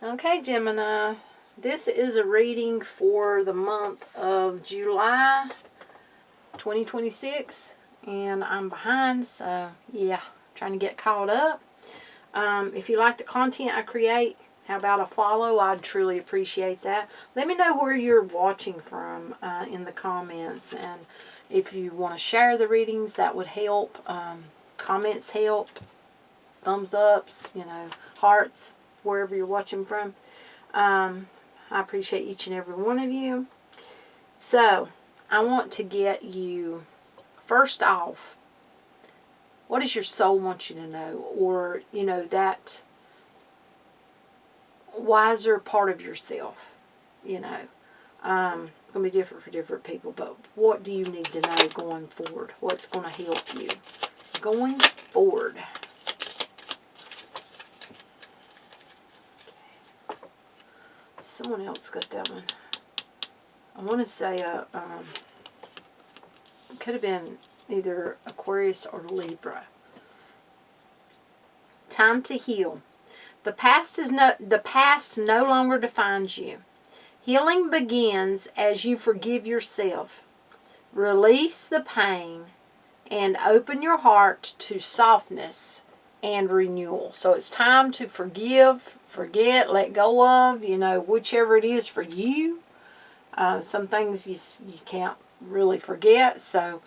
Okay, Gemini, this is a reading for the month of July 2026, and I'm behind, so yeah, trying to get caught up. If you like the content I create, how about a follow? I'd truly appreciate that. Let me know where you're watching from in the comments, and if you want to share the readings, that would help. Comments help, thumbs ups, hearts, wherever you're watching from. I appreciate each and every one of you. So, I want to get you, first off, what does your soul want you to know? Or, that wiser part of yourself, going to be different for different people, but what do you need to know going forward? What's going to help you going forward? Someone else got that one. I want to say it could have been either Aquarius or Libra. Time to heal. The past no longer defines you. Healing begins as you forgive yourself. Release the pain and open your heart to softness and renewal. So it's time to forgive, forget, let go of, whichever it is for you. Some things you can't really forget, so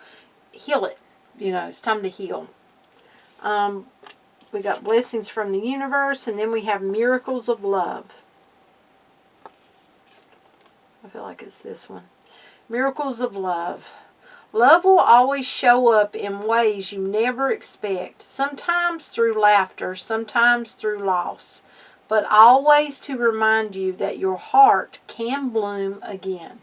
heal it. It's time to heal. We got blessings from the universe, and then we have miracles of love. I feel like it's this one. Miracles of love. Love will always show up in ways you never expect. Sometimes through laughter, sometimes through loss. But always to remind you that your heart can bloom again.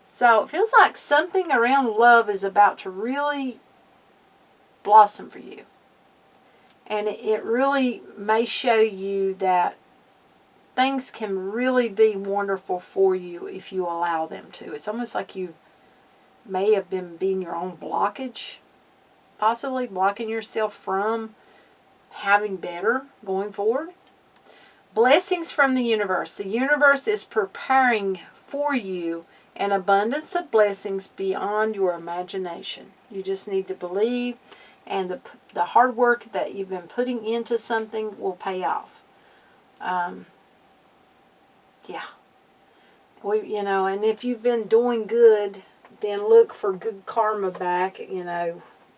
So it feels like something around love is about to really blossom for you. And it really may show you that things can really be wonderful for you if you allow them to. It's almost like you may have been being your own blockage, possibly blocking yourself from having better going forward. Blessings from the universe. The universe is preparing for you an abundance of blessings beyond your imagination. You just need to believe, and the hard work that you've been putting into something will pay off. Yeah. And if you've been doing good, then look for good karma back,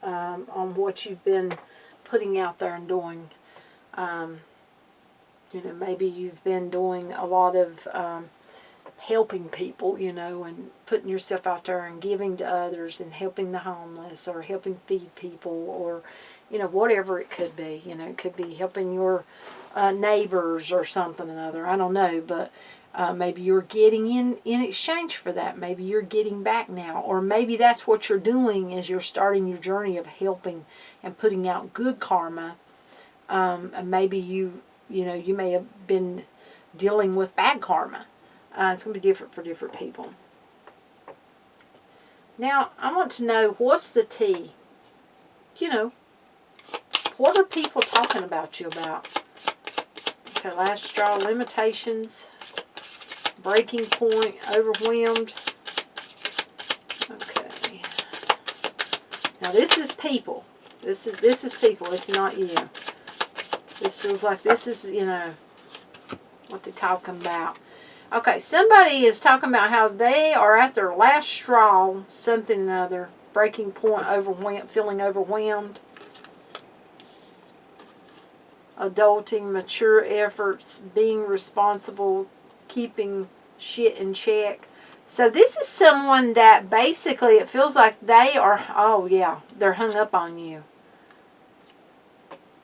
on what you've been putting out there and doing. Maybe you've been doing a lot of helping people, and putting yourself out there and giving to others and helping the homeless or helping feed people or, whatever it could be. It could be helping your neighbors or something or another. I don't know, but maybe you're getting in exchange for that. Maybe you're getting back now. Or maybe that's what you're doing as you're starting your journey of helping and putting out good karma. And maybe you may have been dealing with bad karma. It's going to be different for different people. Now, I want to know, what's the tea? What are people talking about you about? Okay, last straw, limitations, breaking point, overwhelmed. Okay. Now, this is people. This is people. This is not you. This feels like this is, what they're talking about. Okay, somebody is talking about how they are at their last straw, something or another, breaking point, overwhelmed, feeling overwhelmed. Adulting, mature efforts, being responsible, keeping shit in check. So this is someone that basically it feels like they are, they're hung up on you.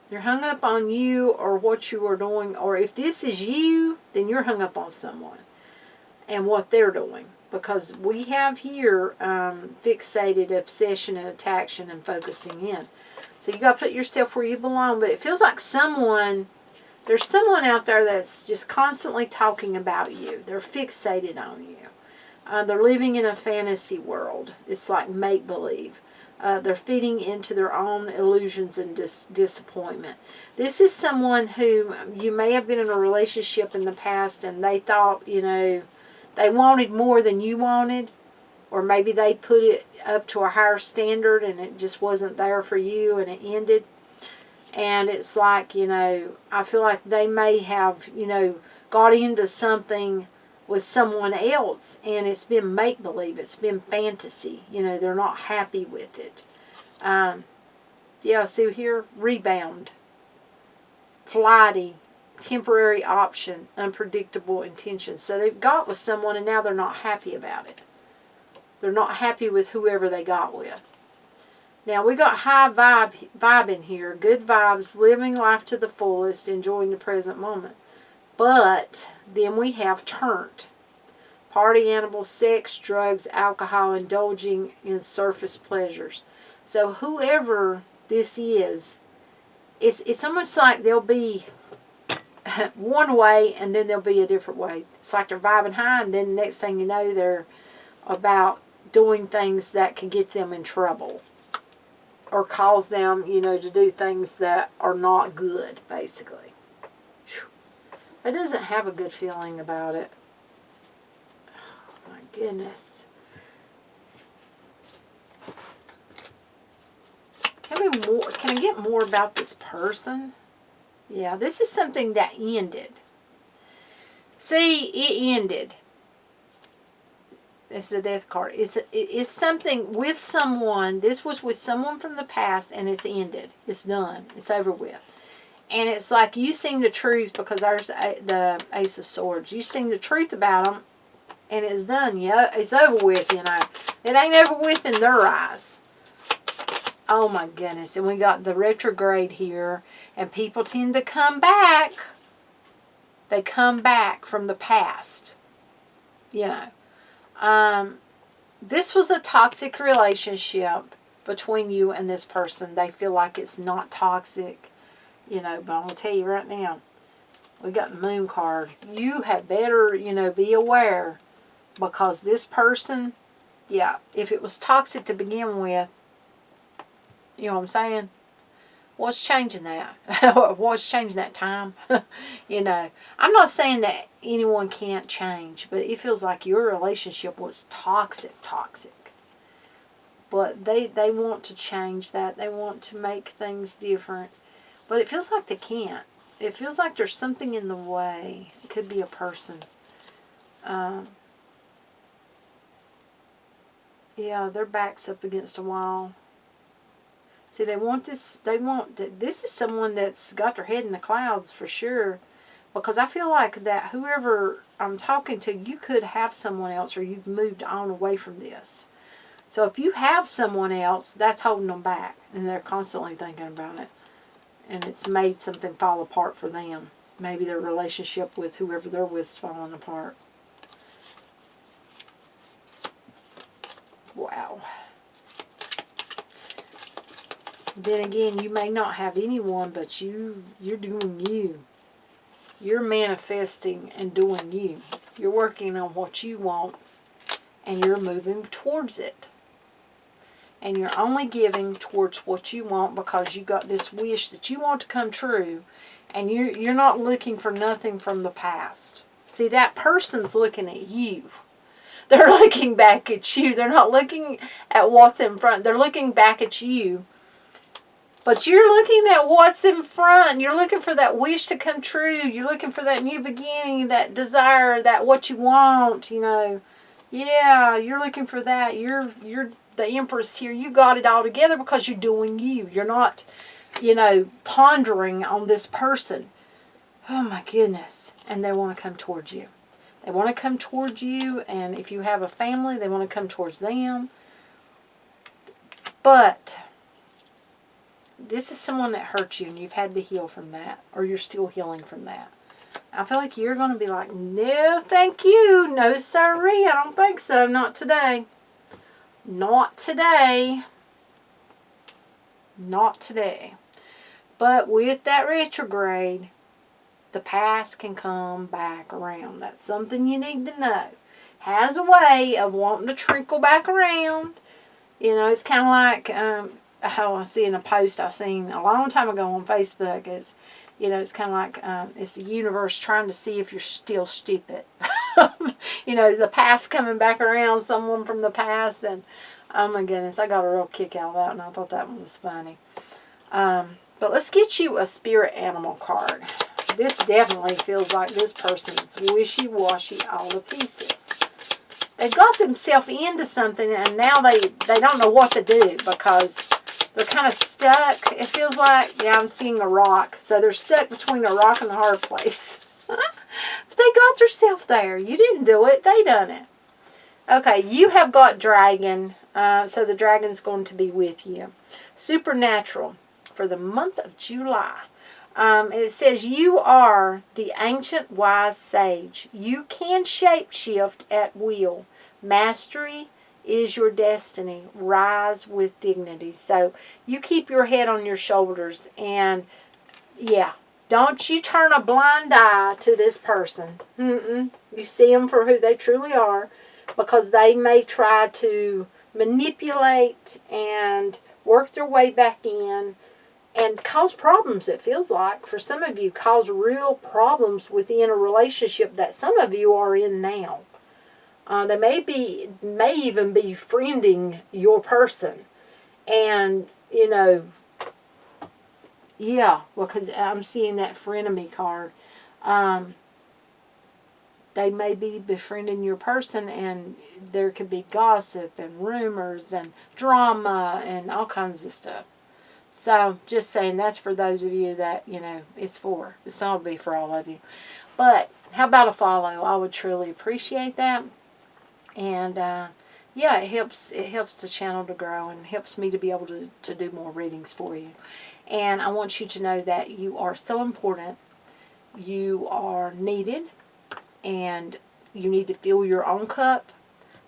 They're hung up on you or what you are doing. Or if this is you, then you're hung up on someone and what they're doing. Because we have here fixated, obsession, and attraction, and focusing in. So you got to put yourself where you belong. But it feels like there's someone out there that's just constantly talking about you. They're fixated on you. They're living in a fantasy world. It's like make-believe. They're feeding into their own illusions and disappointment. This is someone who you may have been in a relationship in the past and they thought, they wanted more than you wanted. Or maybe they put it up to a higher standard and it just wasn't there for you and it ended. And it's like, I feel like they may have, got into something with someone else and it's been make-believe. It's been fantasy. They're not happy with it. See here, rebound, flighty, temporary option, unpredictable intentions. So they've got with someone and now they're not happy about it. They're not happy with whoever they got with. Now, we got high vibe in here. Good vibes, living life to the fullest, enjoying the present moment. But then we have turned. Party animals, sex, drugs, alcohol, indulging in surface pleasures. So whoever this is, it's almost like they'll be one way and then they'll be a different way. It's like they're vibing high and then the next thing you know, they're about doing things that can get them in trouble or cause them, to do things that are not good, basically. It doesn't have a good feeling about it. Oh, my goodness. Can I get more about this person? Yeah, this is something that ended. See, it ended. This is a death card. It's something with someone. This was with someone from the past and it's ended. It's done. It's over with. And it's like you seen the truth because there's the Ace of Swords. You seen the truth about them and it's done. Yeah, it's over with, It ain't over with in their eyes. Oh my goodness. And we got the retrograde here. And people tend to come back. They come back from the past. This was a toxic relationship between you and this person. They feel like it's not toxic, but I'm going to tell you right now, we got the Moon card. You had better, be aware because this person, if it was toxic to begin with, you know what I'm saying? What's changing that? What's changing that time? I'm not saying that anyone can't change, but it feels like your relationship was toxic. But they want to change that. They want to make things different. But it feels like they can't. It feels like there's something in the way. It could be a person. Their back's up against a wall. See, this is someone that's got their head in the clouds for sure. Because I feel like that whoever I'm talking to, you could have someone else or you've moved on away from this. So if you have someone else, that's holding them back. And they're constantly thinking about it. And it's made something fall apart for them. Maybe their relationship with whoever they're with is falling apart. Wow. Then again, you may not have anyone, but you're doing you. You're manifesting and doing you. You're working on what you want, and you're moving towards it. And you're only giving towards what you want because you got this wish that you want to come true, and you're not looking for nothing from the past. See, that person's looking at you. They're looking back at you. They're not looking at what's in front. They're looking back at you. But you're looking at what's in front. You're looking for that wish to come true. You're looking for that new beginning, that desire, that what you want, Yeah, you're looking for that. You're the Empress here. You got it all together because you're doing you. You're not, pondering on this person. Oh my goodness. And they want to come towards you. They want to come towards you. And if you have a family, they want to come towards them. But this is someone that hurt you and you've had to heal from that. Or you're still healing from that. I feel like you're going to be like, no, thank you. No, sorry. I don't think so. Not today. Not today. Not today. But with that retrograde, the past can come back around. That's something you need to know. Has a way of wanting to trickle back around. You know, it's kind of like how I see in a post I seen a long time ago on Facebook. It's, you know, it's kind of like it's the universe trying to see if you're still stupid. You know, the past coming back around, someone from the past, and oh my goodness, I got a real kick out of that, and I thought that one was funny. But let's get you a spirit animal card. This definitely feels like this person's wishy-washy all to pieces. They got themselves into something, and now they don't know what to do because they're kind of stuck. It feels like, yeah, I'm seeing a rock. So they're stuck between a rock and a hard place. But they got themselves there. You didn't do it. They done it. Okay, you have got dragon. So the dragon's going to be with you. Supernatural for the month of July. It says, you are the ancient wise sage. You can shapeshift at will. Mastery is your destiny. Rise with dignity. So you keep your head on your shoulders. And yeah, don't you turn a blind eye to this person. You see them for who they truly are, because they may try to manipulate and work their way back in and cause problems, it feels like. For some of you, cause real problems within a relationship that some of you are in now. They may even be friending your person. And, you know, yeah, because I'm seeing that frenemy card. They may be befriending your person, and there could be gossip and rumors and drama and all kinds of stuff. So, just saying, that's for those of you that, you know, it's for. It's not be for all of you. But, how about a follow? I would truly appreciate that. And, yeah, it helps the channel to grow and helps me to be able to do more readings for you. And I want you to know that you are so important. You are needed. And you need to fill your own cup,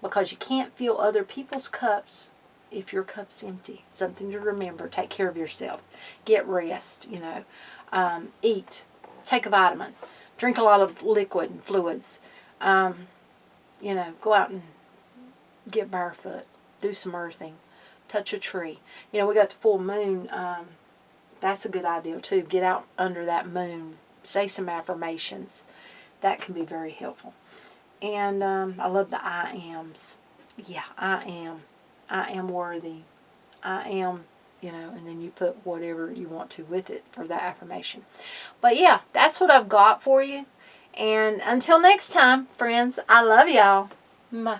because you can't fill other people's cups if your cup's empty. Something to remember. Take care of yourself. Get rest, you know. Eat. Take a vitamin. Drink a lot of liquid and fluids. You know, go out and get barefoot. Do some earthing. Touch a tree. You know, we got the full moon. That's a good idea too. Get out under that moon. Say some affirmations. That can be very helpful. And I love the I ams. Yeah, I am. I am worthy. I am, you know, and then you put whatever you want to with it for that affirmation. But yeah, that's what I've got for you. And until next time, friends, I love y'all. Bye.